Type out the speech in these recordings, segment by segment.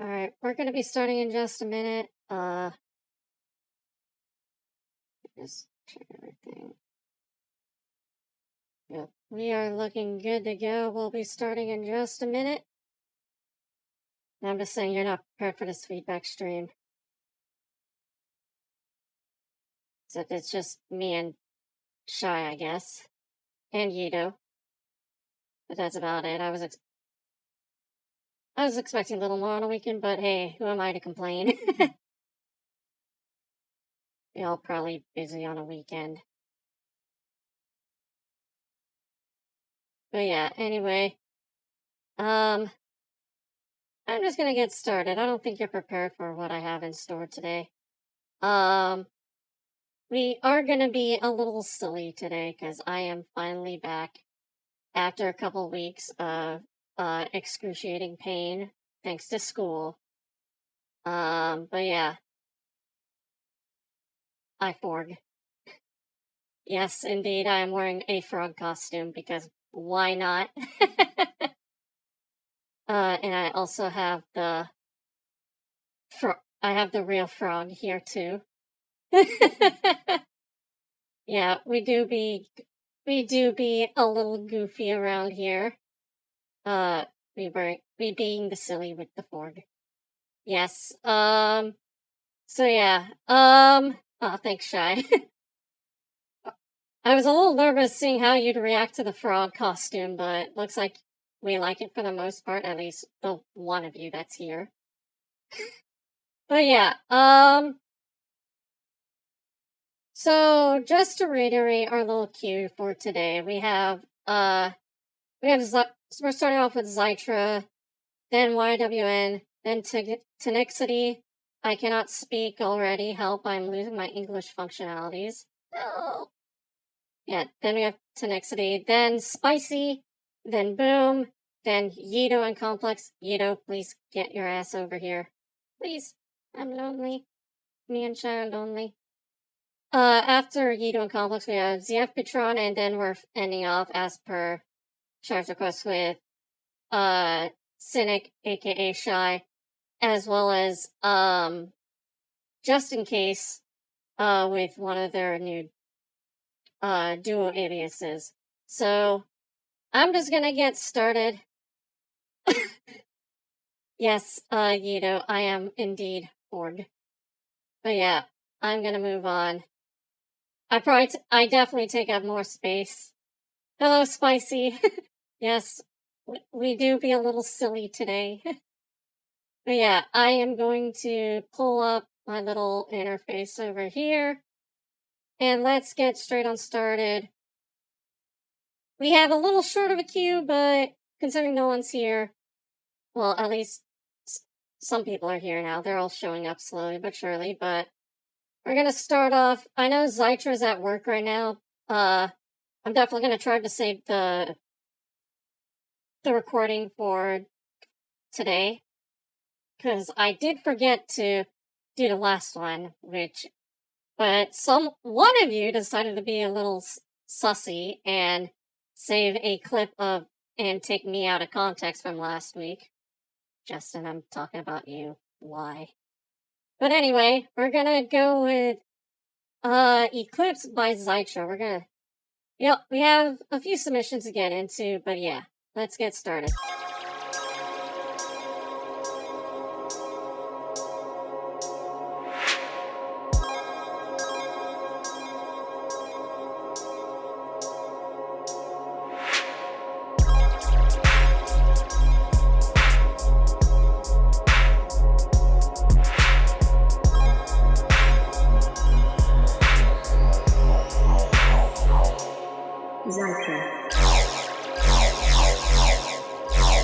Alright, we're gonna be starting in just a minute. Just check everything. Yep, we are looking good to go. We'll be starting in just a minute. I'm just saying you're not prepared for this feedback stream. Except it's just me and Shy, I guess. And Yido. But that's about it. I was expecting a little more on a weekend, but hey, who am I to complain? You're all probably busy on a weekend. But yeah, anyway. I'm just gonna get started. I don't think you're prepared for what I have in store today. We are gonna be a little silly today, because I am finally back after a couple weeks of excruciating pain, thanks to school. But yeah. I forg. Yes, indeed, I am wearing a frog costume, because why not? And I also have the real frog here too. Yeah, we do be a little goofy around here. We being the silly with the forg. Yes. So yeah. Oh, thanks, Shy. I was a little nervous seeing how you'd react to the frog costume, but looks like we like it for the most part, at least the one of you that's here. But yeah, so just to reiterate our little cue for today, we're starting off with Zytra, then YWN, then Tenixity. I cannot speak already. Help, I'm losing my English functionalities. No. Yeah, then we have Tenixity, then Spicy, then Boom, then Yido and Complex. Yido, please get your ass over here. Please, I'm lonely. Me and Shy are lonely. After Yido and Complex, we have ZF Patron, and then we're ending off, as per Shy's request, with Cynic, aka Shy, as well as, just in case, with one of their new duo aliases. So, I'm just gonna get started. Yes, Yido, I am indeed Org. But yeah, I'm gonna move on. I definitely take up more space. Hello, Spicy. Yes, we do be a little silly today. But yeah, I am going to pull up my little interface over here. And let's get straight on started. We have a little short of a queue, but considering no one's here, well, at least some people are here now. They're all showing up slowly but surely, but we're gonna start off. I know Zytra's at work right now. I'm definitely gonna try to save the recording for today, because I did forget to do the last one, but one of you decided to be a little sussy and save a clip of and take me out of context from last week. Justin, I'm talking about you. Why? But anyway, we're gonna go with Eclipse by Zytra. We have a few submissions to get into, but yeah, let's get started.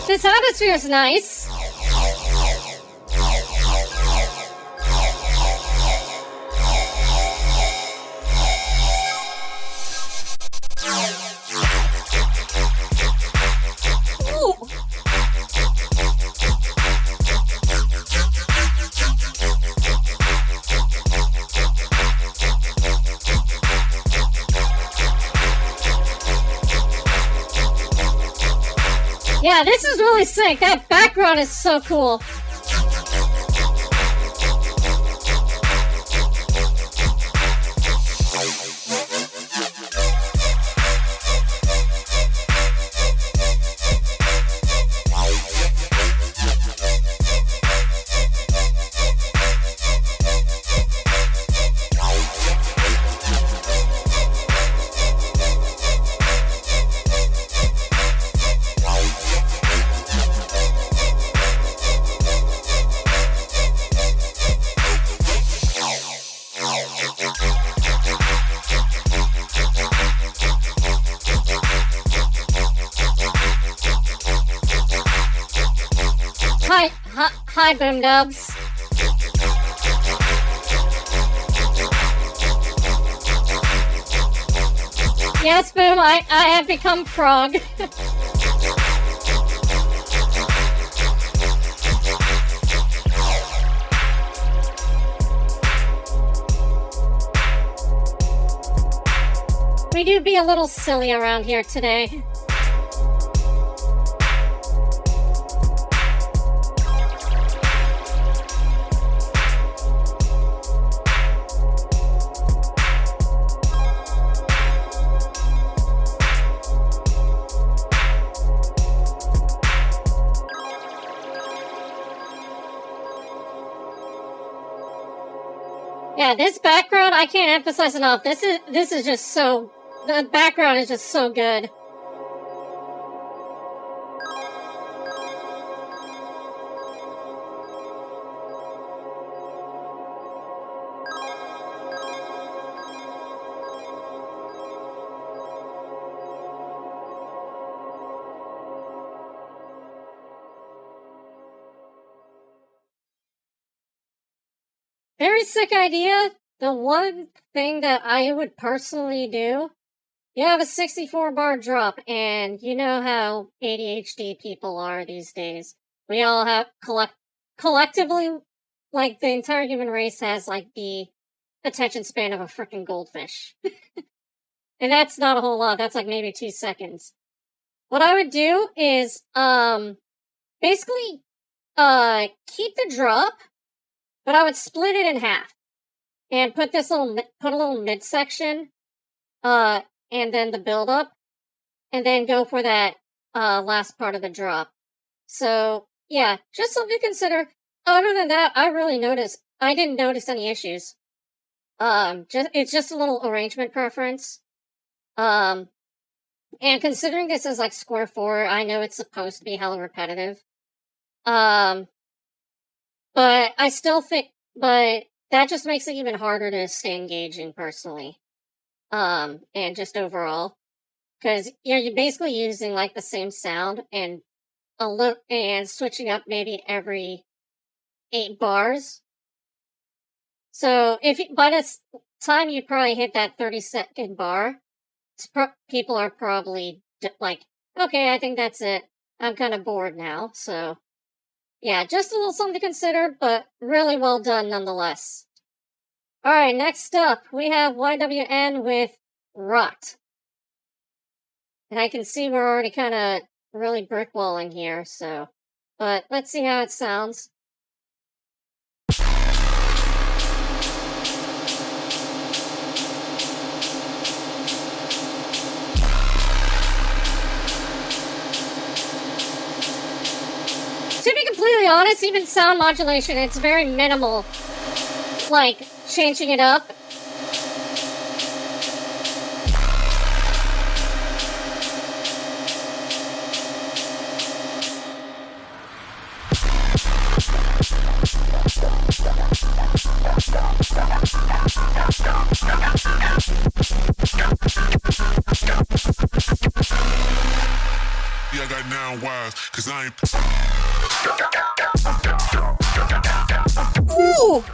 This atmosphere is nice. Ooh. Yeah, this is really sick. That background is so cool. Hi, Boom Dubs. Yes, Boom, I have become frog. We do be a little silly around here today. Yeah, this background, I can't emphasize enough. This is just so... The background is just so good. Very sick idea. The one thing that I would personally do, you have a 64 bar drop, and you know how ADHD people are these days. We all have collectively, like the entire human race has like the attention span of a freaking goldfish. And that's not a whole lot. That's like maybe 2 seconds. What I would do is, basically, keep the drop, but I would split it in half and put a little midsection, and then the build up, and then go for that, last part of the drop. So, yeah, just something to consider. Other than that, I didn't notice any issues. It's just a little arrangement preference. And considering this is like square 4, I know it's supposed to be hella repetitive. But I still think, but that just makes it even harder to stay engaging personally. And just overall. Cause you're basically using like the same sound and and switching up maybe every 8 bars. So by the time you probably hit that 30-second bar, people are probably like, okay, I think that's it. I'm kind of bored now. So yeah, just a little something to consider, but really well done nonetheless. Alright, next up, we have YWN with Rot. And I can see we're already kind of really brickwalling here, so... But let's see how it sounds. To be completely honest, even sound modulation, it's very minimal. Like, changing it up. Yeah, I got 9 wives, cause I ain't... Ooh!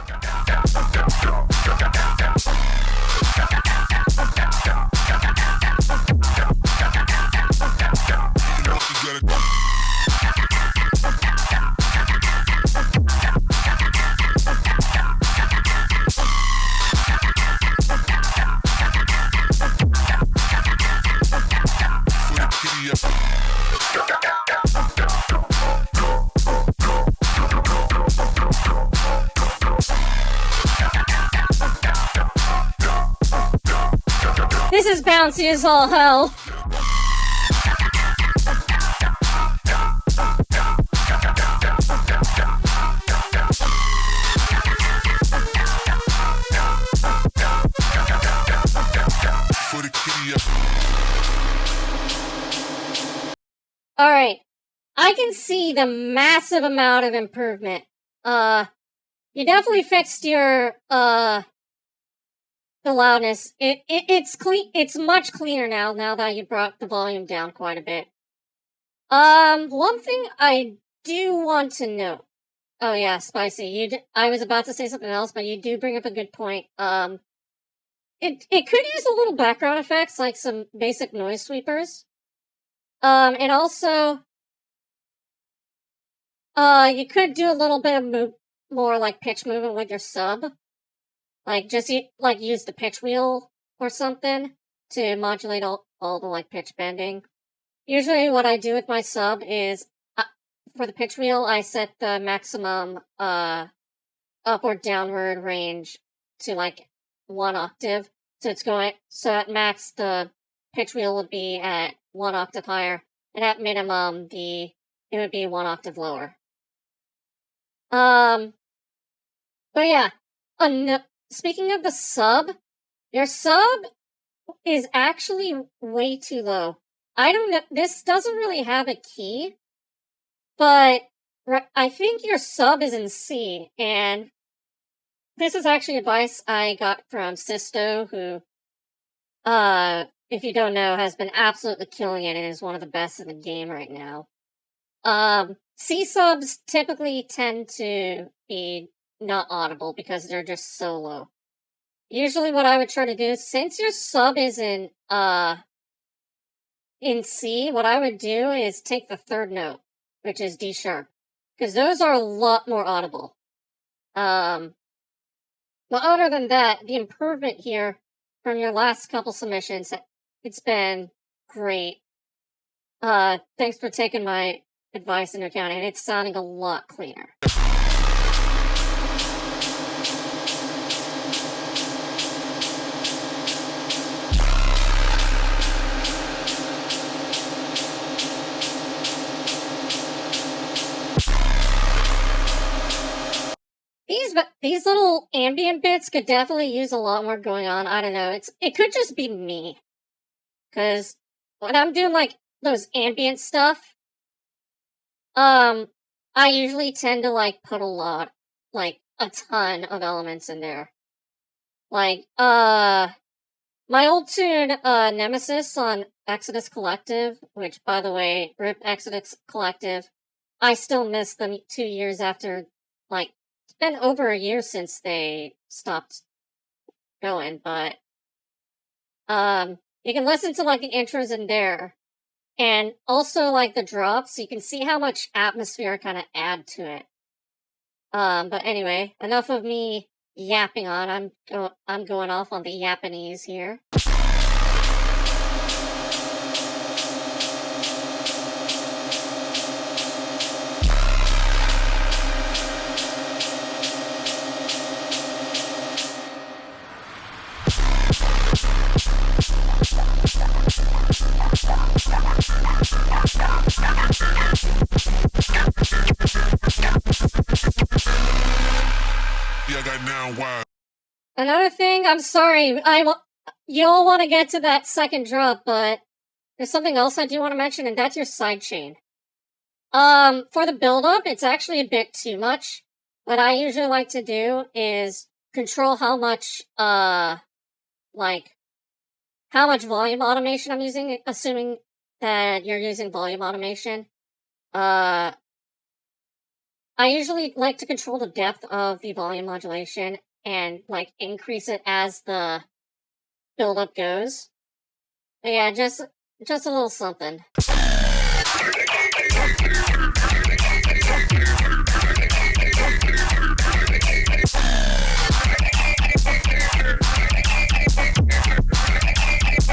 This is bouncy as all hell. Alright. I can see the massive amount of improvement. You definitely fixed your, the loudness. It's clean. It's much cleaner now that you brought the volume down quite a bit. One thing I do want to know. Oh yeah, Spicy. I was about to say something else, but you do bring up a good point. It could use a little background effects, like some basic noise sweepers. And also, you could do a little bit of more like pitch movement with your sub. Like just use the pitch wheel or something to modulate all the like pitch bending. Usually what I do with my sub is for the pitch wheel, I set the maximum upward downward range to like 1 octave. So at max the pitch wheel would be at 1 octave higher, and at minimum it would be 1 octave lower. But yeah, speaking of the sub, your sub is actually way too low. I don't know, this doesn't really have a key, but I think your sub is in C, and this is actually advice I got from Sisto, who, if you don't know, has been absolutely killing it and is one of the best in the game right now. C subs typically tend to be not audible because they're just so low. Usually what I would try to do, since your sub is in C, what I would do is take the third note, which is D sharp, because those are a lot more audible. But other than that, the improvement here from your last couple submissions, it's been great. Thanks for taking my advice into account, and it's sounding a lot cleaner. These little ambient bits could definitely use a lot more going on. I don't know. It could just be me, because when I'm doing like those ambient stuff, I usually tend to like put a ton of elements in there. Like my old tune Nemesis on Exodus Collective, which by the way, RIP Exodus Collective, I still miss them 2 years after, like, it's been over a year since they stopped going, but you can listen to like the intros in there, and also like the drops, so you can see how much atmosphere kind of add to it. But anyway, enough of me yapping on. I'm going off on the Japanese here. Yeah, I got now why. Another thing, I'm sorry, you all want to get to that second drop, but there's something else I do want to mention, and that's your sidechain. For the build-up, it's actually a bit too much. What I usually like to do is control how much volume automation I'm using, assuming that you're using volume automation. I usually like to control the depth of the volume modulation and like increase it as the build-up goes. But yeah, just a little something.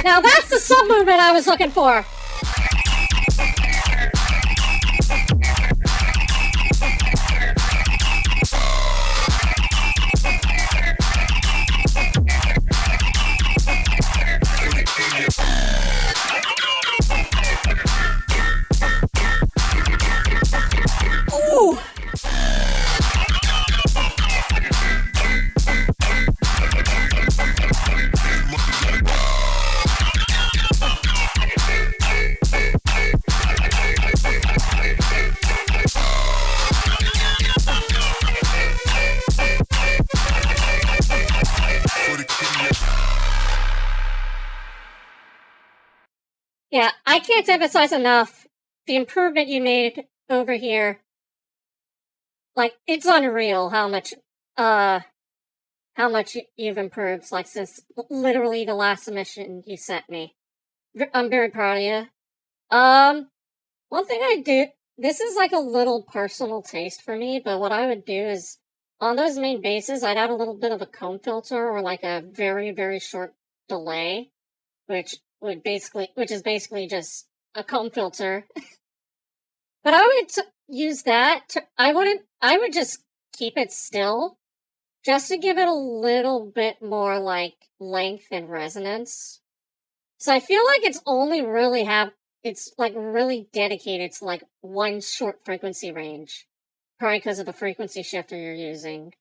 Now that's the sub movement I was looking for. Ooh. Yeah, I can't emphasize enough the improvement you made over here like, it's unreal how much you've improved, like, since literally the last submission you sent me. I'm very proud of you. One thing I do, this is like a little personal taste for me, but what I would do is, on those main bases, I'd add a little bit of a comb filter or like a very, very short delay, which is basically just a comb filter. But I would use that I would just keep it still, just to give it a little bit more, like, length and resonance. So I feel like it's only really it's, like, really dedicated to, like, one short frequency range. Probably because of the frequency shifter you're using.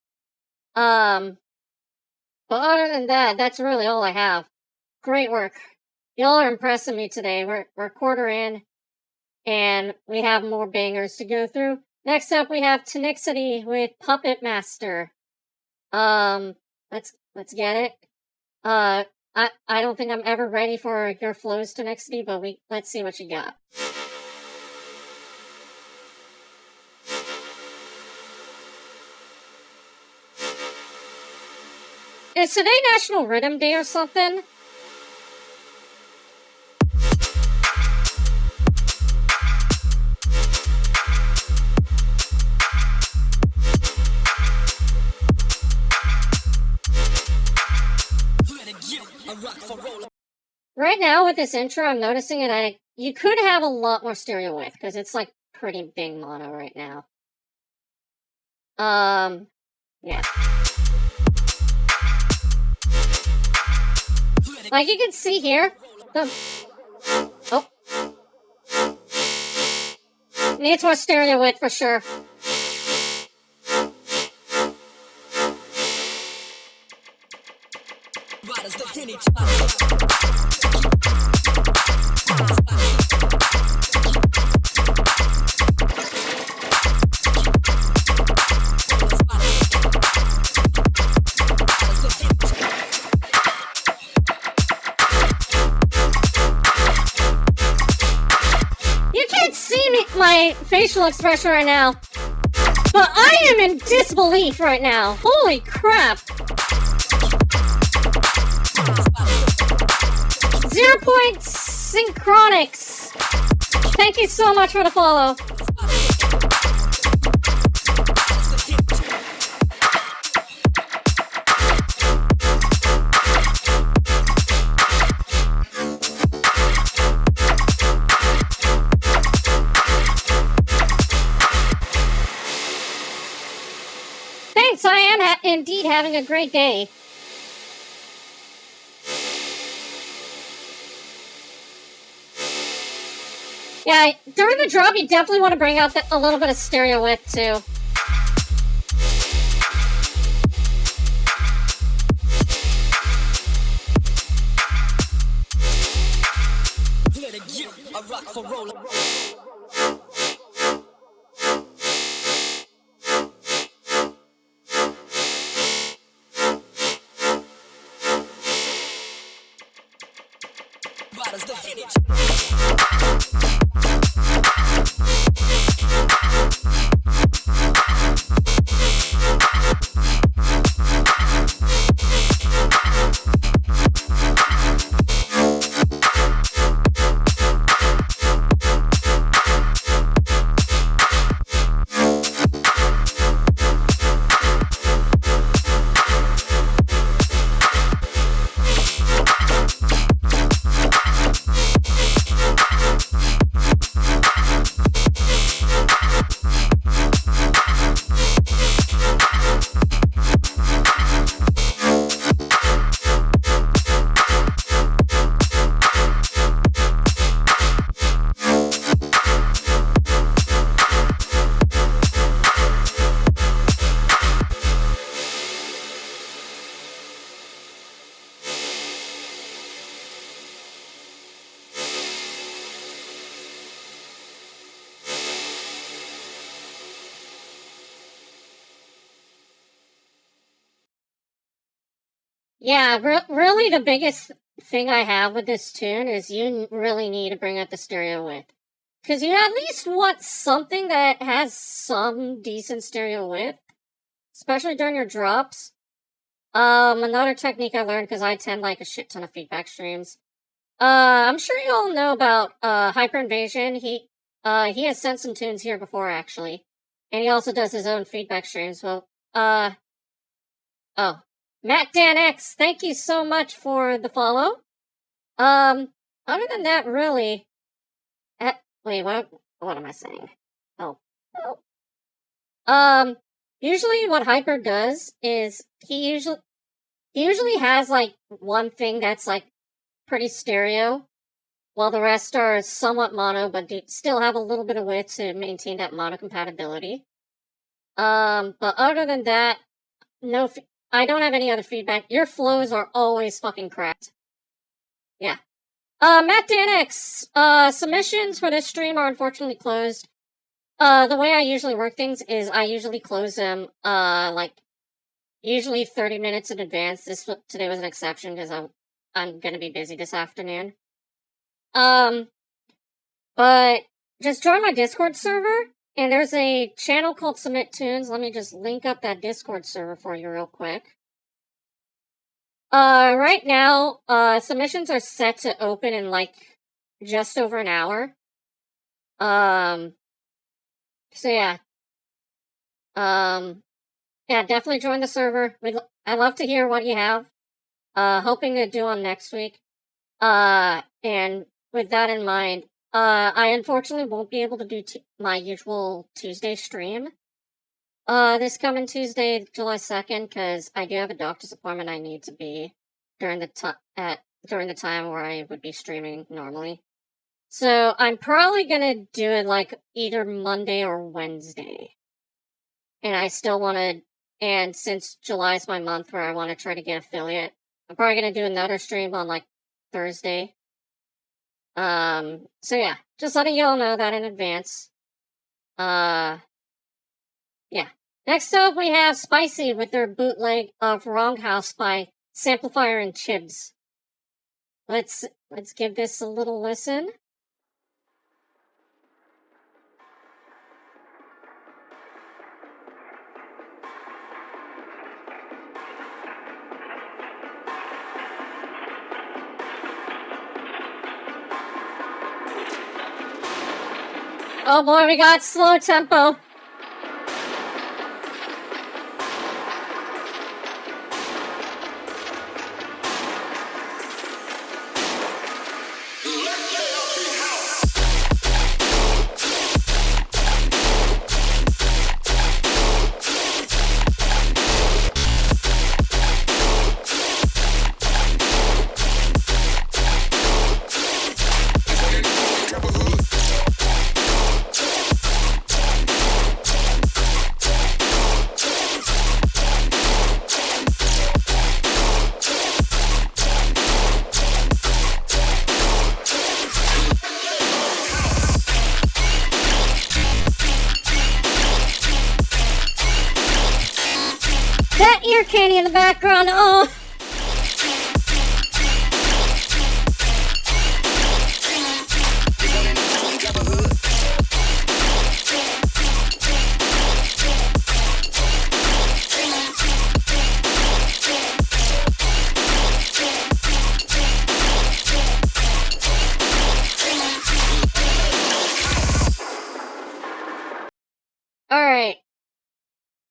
But other than that, that's really all I have. Great work. Y'all are impressing me today. We're quarter in, and we have more bangers to go through. Next up, we have Tenixity with Puppet Master. Let's get it. I don't think I'm ever ready for your flows to Tenixity, but let's see what you got. Is today National Rhythm Day or something? Right now with this intro, I'm noticing that you could have a lot more stereo width, because it's like pretty big mono right now. Yeah. Like you can see here, needs more stereo width for sure. You can't see my facial expression right now, but I am in disbelief right now. Holy crap! 0 Synchronics. Thank you so much for the follow. Thanks, I am indeed having a great day. Yeah, during the drop, you definitely want to bring out a little bit of stereo width, too. Yeah, really the biggest thing I have with this tune is you really need to bring up the stereo width. because you at least want something that has some decent stereo width, especially during your drops. Another technique I learned, because I attend like a shit ton of feedback streams. I'm sure you all know about Hyper Invasion. He has sent some tunes here before, actually. And he also does his own feedback streams. Well, oh. Matt Dan X, thank you so much for the follow. Other than that, really... wait, what am I saying? Oh. Usually what Hyper does is he usually has, like, one thing that's, like, pretty stereo, while the rest are somewhat mono, but do still have a little bit of width to maintain that mono compatibility. But other than that, I don't have any other feedback. Your flows are always fucking cracked. Yeah. Matt Danix, submissions for this stream are unfortunately closed. The way I usually work things is I usually close them, usually 30 minutes in advance. Today was an exception because I'm gonna be busy this afternoon. But just join my Discord server, and there's a channel called Submit Tunes. Let me just link up that Discord server for you real quick. Right now, submissions are set to open in, like, just over an hour. So yeah. Yeah, definitely join the server. I'd love to hear what you have. Hoping to do on next week. And with that in mind, I unfortunately won't be able to do my usual Tuesday stream. This coming Tuesday, July 2nd, because I do have a doctor's appointment I need to be during the time where I would be streaming normally. So I'm probably gonna do it like either Monday or Wednesday. And I still wanna, and since July's my month where I want to try to get affiliate, I'm probably gonna do another stream on like Thursday. So yeah, just letting y'all know that in advance. Yeah. Next up, we have Spicy with their bootleg of Wrong House by Samplifier and Chibs. Let's give this a little listen. Oh boy, we got slow tempo. That ear candy in the background, oh! Alright.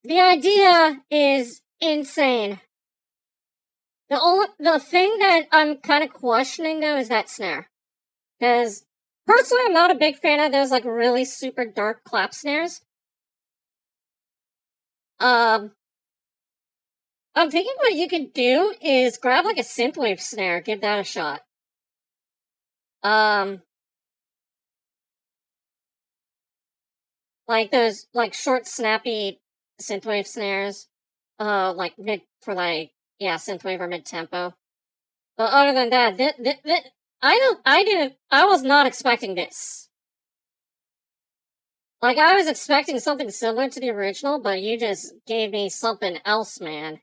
The idea is insane. The thing that I'm kind of questioning, though, is that snare. Because, personally, I'm not a big fan of those, like, really super dark clap snares. I'm thinking what you could do is grab, like, a synthwave snare, give that a shot. Like those, like, short, snappy synthwave snares. Like, synthwave or mid-tempo. But other than that, I was not expecting this. Like, I was expecting something similar to the original, but you just gave me something else, man.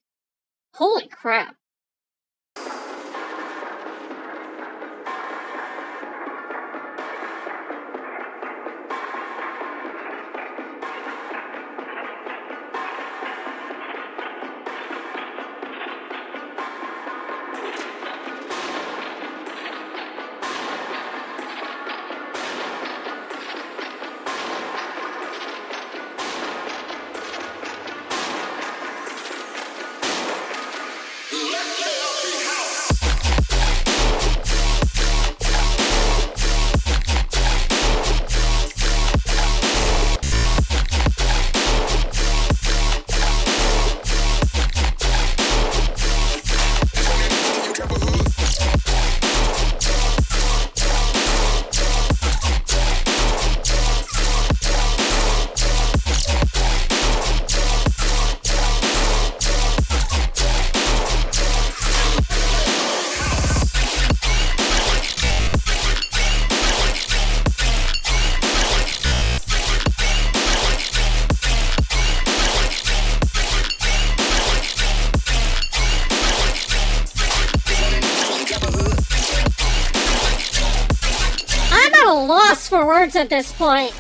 Holy crap. lost for words at this point.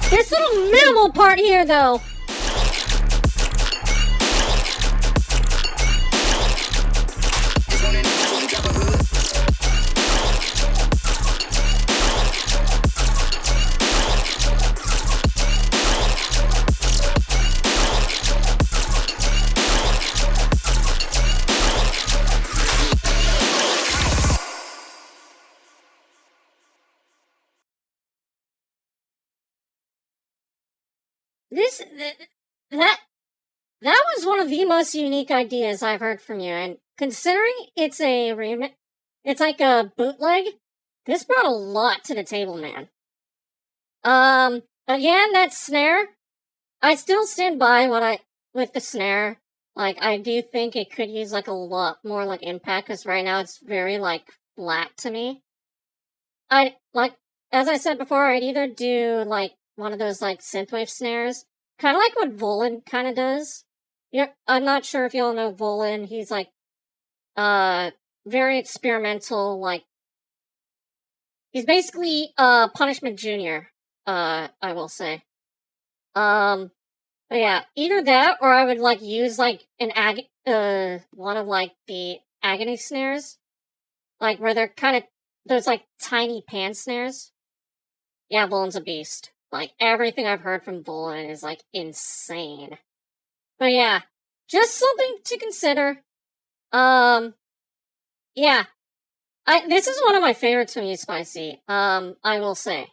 This little minimal part here, though. That was one of the most unique ideas I've heard from you, and considering it's a remix, it's like a bootleg, this brought a lot to the table, man. Again, that snare, I still stand by with the snare. Like, I do think it could use, like, a lot more, like, impact, because right now it's very, like, flat to me. As I said before, I'd either do, like, one of those, like, synthwave snares, kind of like what Volan kind of does. Yeah, I'm not sure if y'all know Volan. He's, like, very experimental, like, he's basically, Punishment Jr., I will say. But yeah, either that, or I would, like, use, like, one of, like, the agony snares. Like, where they're kind of, those, like, tiny pan snares. Yeah, Volan's a beast. Like, everything I've heard from Volan is, like, insane. But yeah, just something to consider. Yeah. This is one of my favorites from you, Spicy. I will say.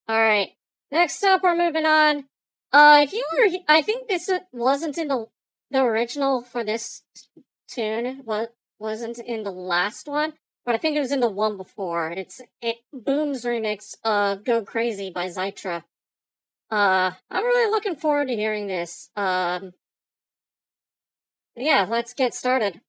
Alright. Next up, we're moving on. I think this wasn't in the original for this tune. Wasn't in the last one, but I think it was in the one before. It's Boom's remix of Go Crazy by Zytra. I'm really looking forward to hearing this. Yeah, let's get started.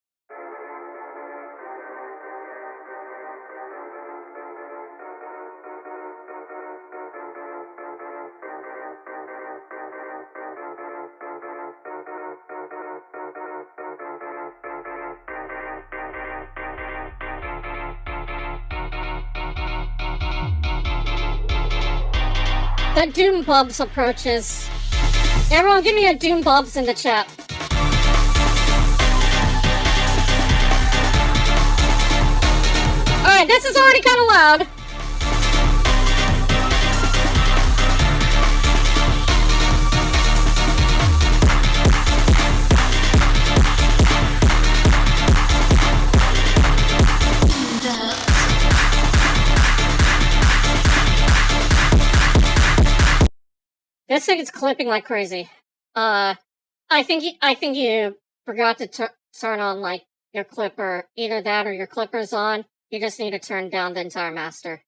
The Doom Bubs approaches. Everyone give me a Doom Bubs in the chat. Alright, this is already kind of loud. This thing is clipping like crazy. I think you forgot to turn on, like, your clipper. Either that or your clipper's on. You just need to turn down the entire master.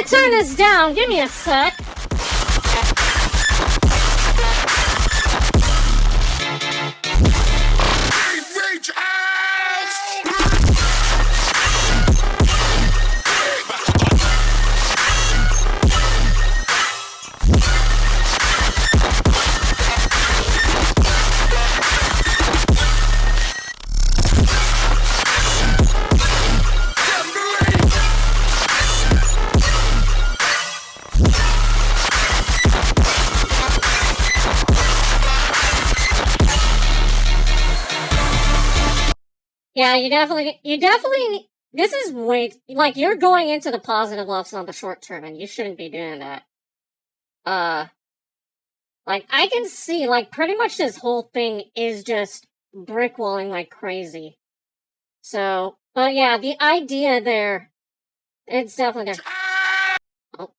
Turn this down. Give me a sec. Yeah, you definitely, this is like, you're going into the positive levels on the short term, and you shouldn't be doing that. Like, I can see, like, pretty much this whole thing is just brickwalling like crazy. So, But yeah, the idea there, it's definitely there. Oh.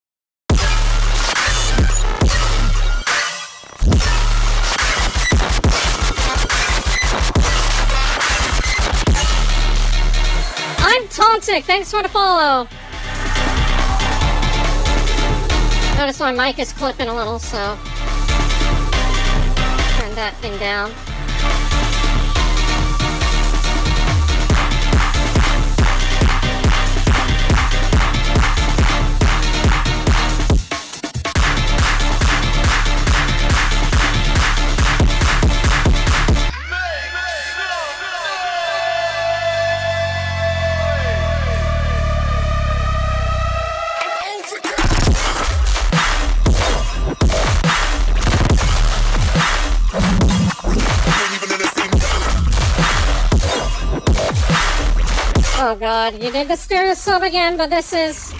I'm Tontic, thanks for the follow. Notice my mic is clipping a little, so turn that thing down. Oh god, you did the stereo sub again, but this is...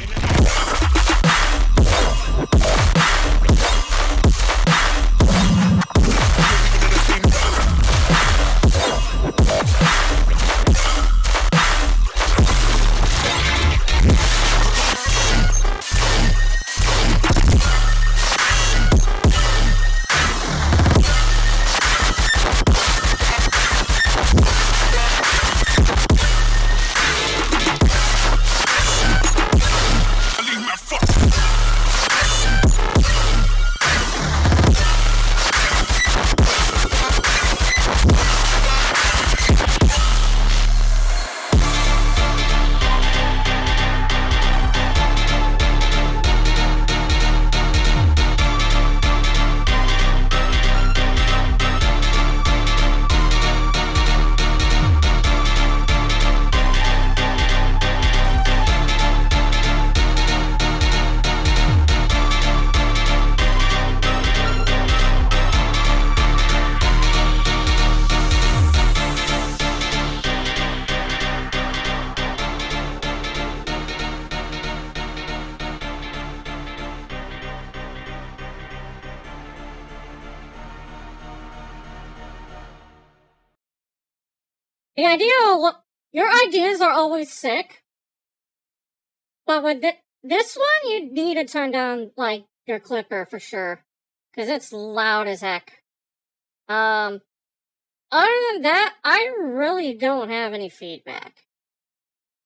The idea, your ideas are always sick, but with this one, you need to turn down, like, your clipper for sure, because it's loud as heck. Other than that, I really don't have any feedback.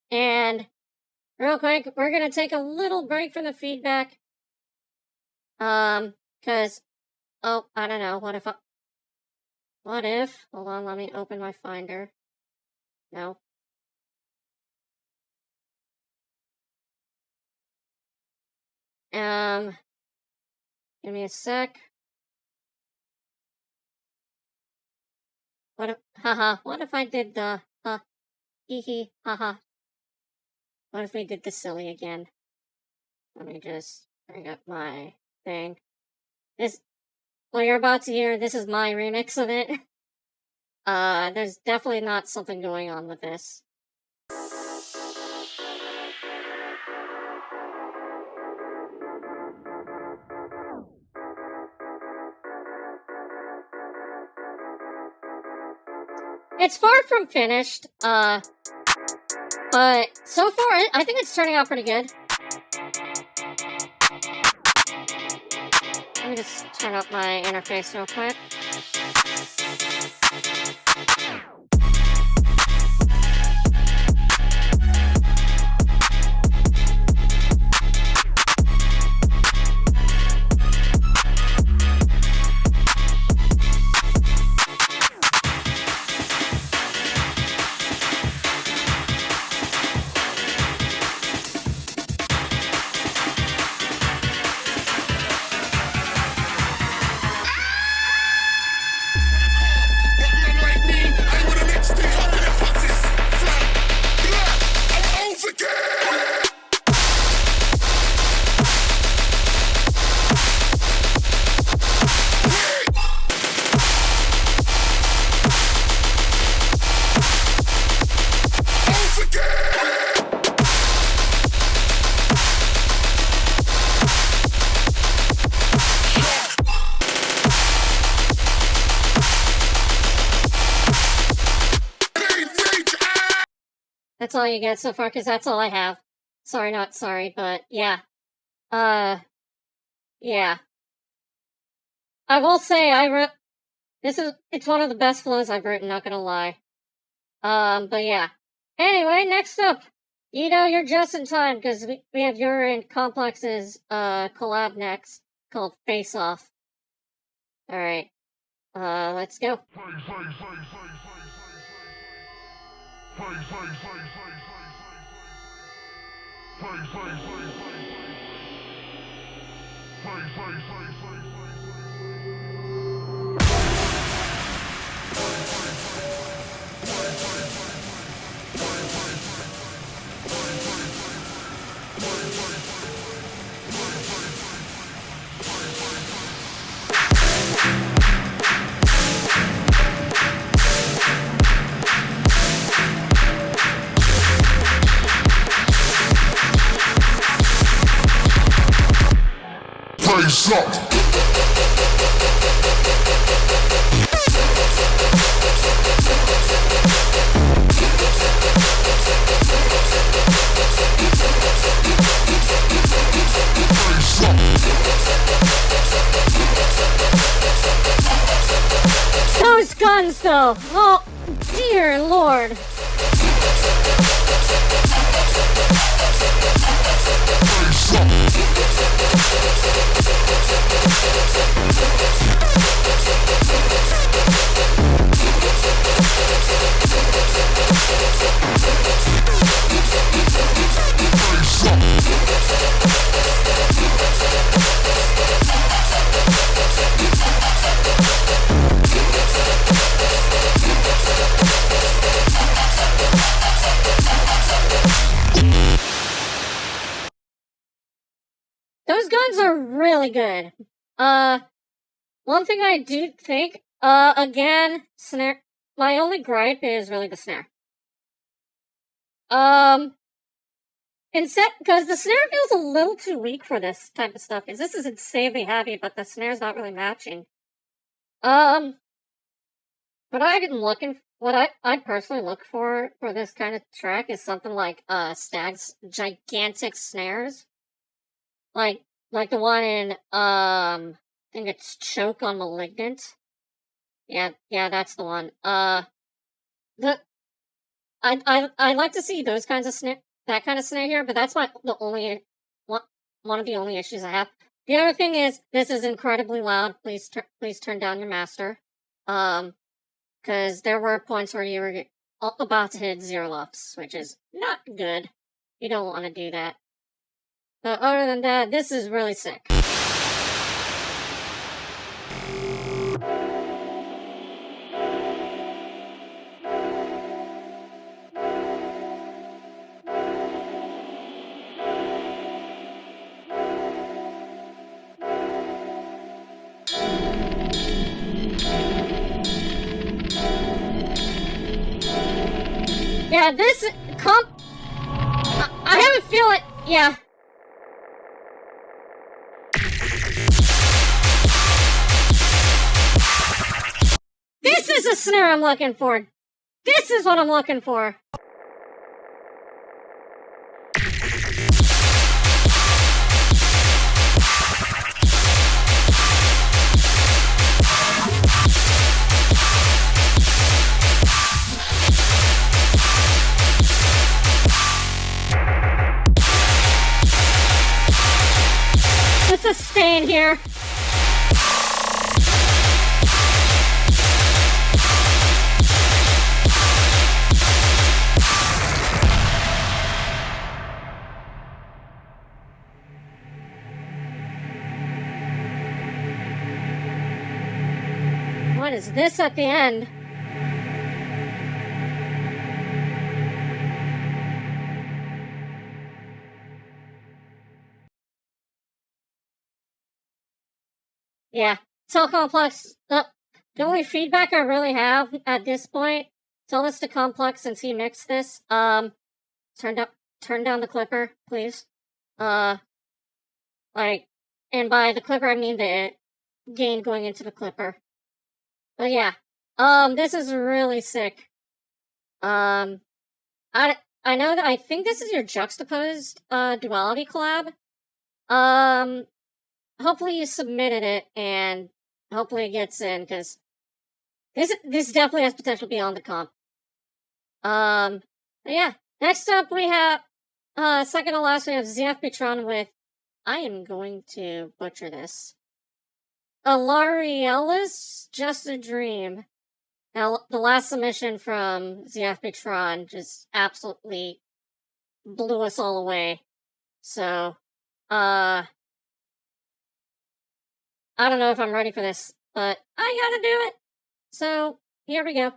And, real quick, we're gonna take a little break from the feedback, because, oh, I don't know, what if, hold on, let me open my Finder. No. Give me a sec. What if I did the, hee hee, haha. What if we did the silly again? Let me just bring up my thing. What you're about to hear, this is my remix of it. There's definitely not something going on with this. It's far from finished, but so far, I think it's turning out pretty good. Let me just turn up my interface real quick. that's all you get so far, because that's all I have. Sorry, not sorry, but yeah. Yeah. I will say, it's one of the best flows I've written, not gonna lie. But yeah. Anyway, next up, you're just in time, because we have your and Complex's, collab next, called Face Off. Alright. Let's go. Face up. Those guns, though! Oh, dear lord! Those guns are really good. One thing I do think, again, snare. My only gripe is really the snare. Instead, because the snare feels a little too weak for this type of stuff, because this is insanely heavy, but the snare's not really matching. But what I personally look for this kind of track is something like, Stag's gigantic snares. Like the one in, I think it's Choke on Malignant. Yeah, that's the one. I like to see those kinds of that kind of snare here, but that's one of the only issues I have. The other thing is, this is incredibly loud. Please turn down your master. Because there were points where you were about to hit 0 lufts, which is not good. You don't want to do that. But other than that, this is really sick. Yeah, I have a feeling, yeah. This is the snare I'm looking for. This is what I'm looking for. Let's just stay in here. What is this at the end? Yeah, Cell Complex. The only feedback I really have at this point, tell this to Complex since he mixed this. Turn down the clipper, please. And by the clipper I mean the gain going into the clipper. But yeah, this is really sick. I I know that I think this is your juxtaposed duality collab. Hopefully you submitted it and hopefully it gets in, because this definitely has potential beyond the comp. But yeah. Next up we have second to last we have ZF Patron with, I am going to butcher this, Alariellis, Just a Dream. Now, the last submission from ZF Patron just absolutely blew us all away. So, I don't know if I'm ready for this, but I gotta do it. So, here we go.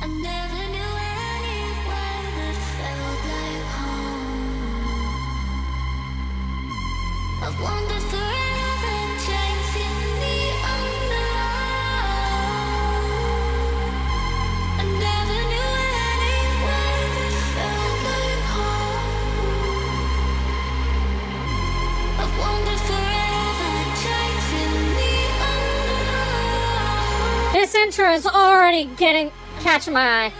I never knew anywhere that felt like home. I've wandered forever, chasing the unknown. I never knew anywhere that felt like home. I've wandered forever, chasing the unknown. This intro is already catching my eye.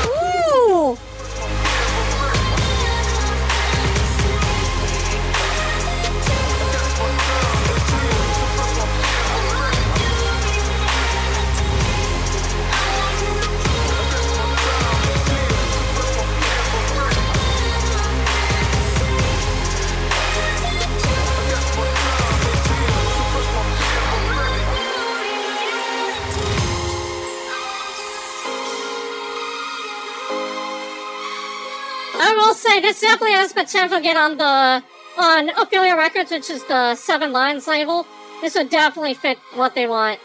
Ooh! I will say this definitely has potential to get on Ophelia Records, which is the 7 Lines label. This would definitely fit what they want.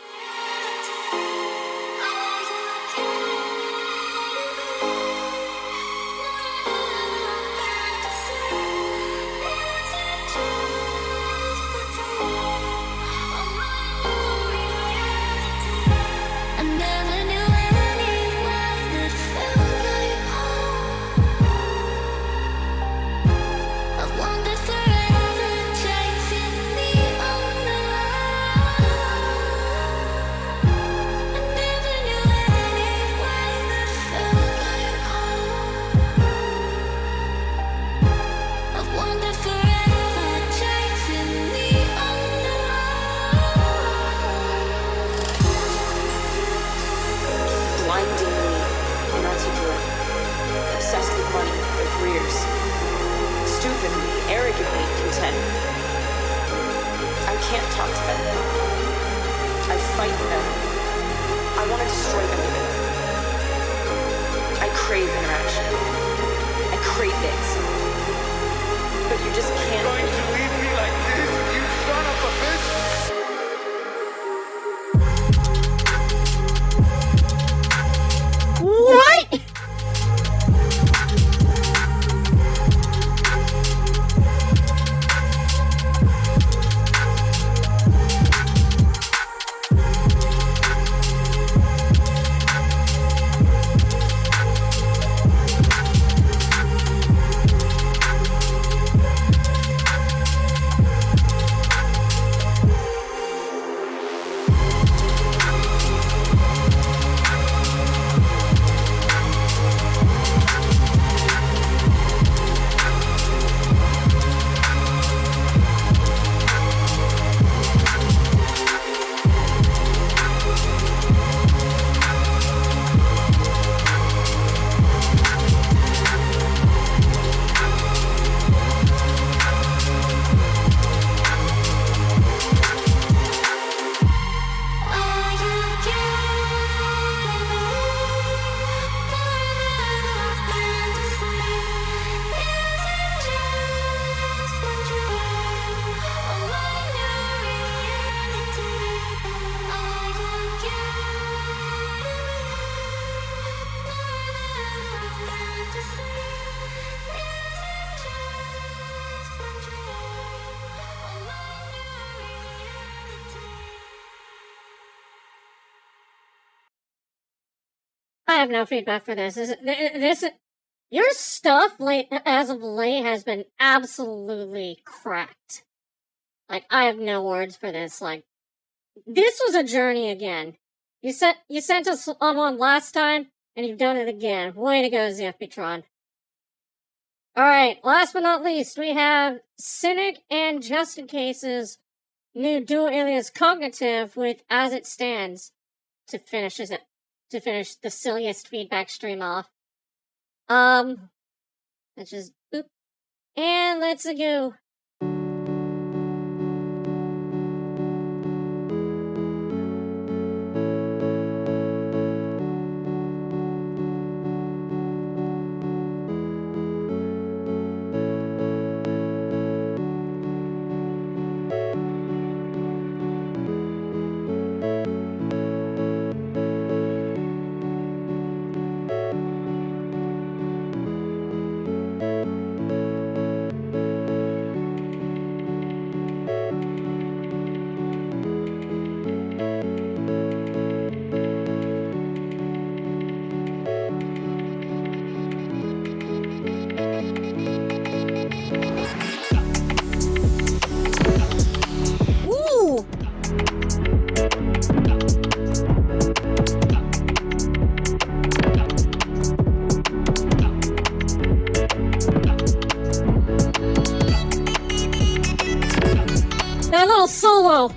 I never knew anywhere that felt like home. I've wandered forever, chasing the unknown. I never knew anywhere that felt like home. I've wandered forever, chasing the unknown. Blindingly inarticulate, obsessed with money and careers, stupidly, arrogantly content. I can't talk to them. I fight them. I want to destroy them even. I crave interaction. I crave it. But you just can't. Going to leave me like this, you son of a bitch? What? have no feedback for this. Your stuff as of late has been absolutely cracked. Like, I have no words for this. Like, this was a journey again. You sent us on one last time, and you've done it again. Way to go, ZFBtron. Alright, last but not least, we have Cynic and Just In Case's new dual alias Cognitive with As It Stands to finish the silliest feedback stream off. Let's just boop. And let's go. That little solo.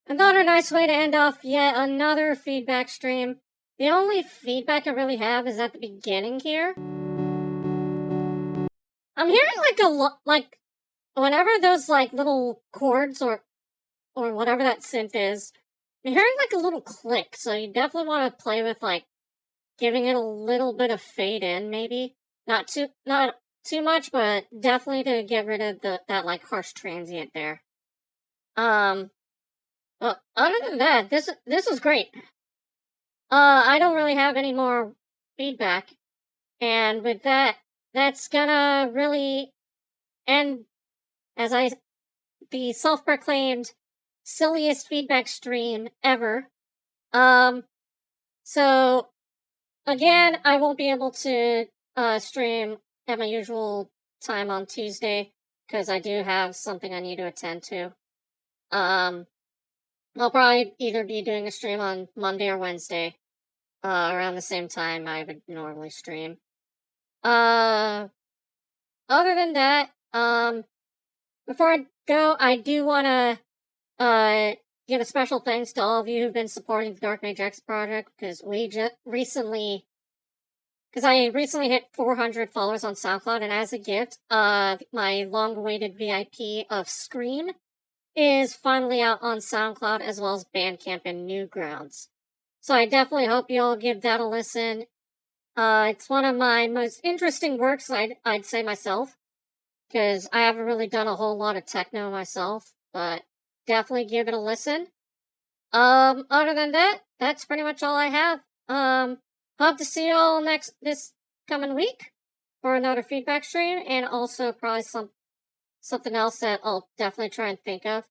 Another nice way to end off yet another feedback stream. The only feedback I really have is at the beginning here. I'm hearing like whenever those like little chords or whatever that synth is, I'm hearing like a little click. So you definitely want to play with like giving it a little bit of fade in, maybe not too much, but definitely to get rid of that like harsh transient there. Well, other than that, this was great. I don't really have any more feedback. And with that, that's gonna really end as the self-proclaimed silliest feedback stream ever. So again, I won't be able to stream at my usual time on Tuesday because I do have something I need to attend to. I'll probably either be doing a stream on Monday or Wednesday, around the same time I would normally stream. Other than that, before I go, I do want to give a special thanks to all of you who've been supporting the Dark Mage X project, because I recently hit 400 followers on SoundCloud, and as a gift, my long-awaited VIP of Scream is finally out on SoundCloud as well as Bandcamp and Newgrounds. So I definitely hope you all give that a listen. It's one of my most interesting works, I'd say myself, because I haven't really done a whole lot of techno myself, but definitely give it a listen. Other than that, that's pretty much all I have. Hope to see you all this coming week for another feedback stream, and also probably something else that I'll definitely try and think of.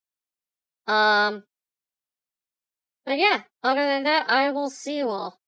But yeah, other than that, I will see you all.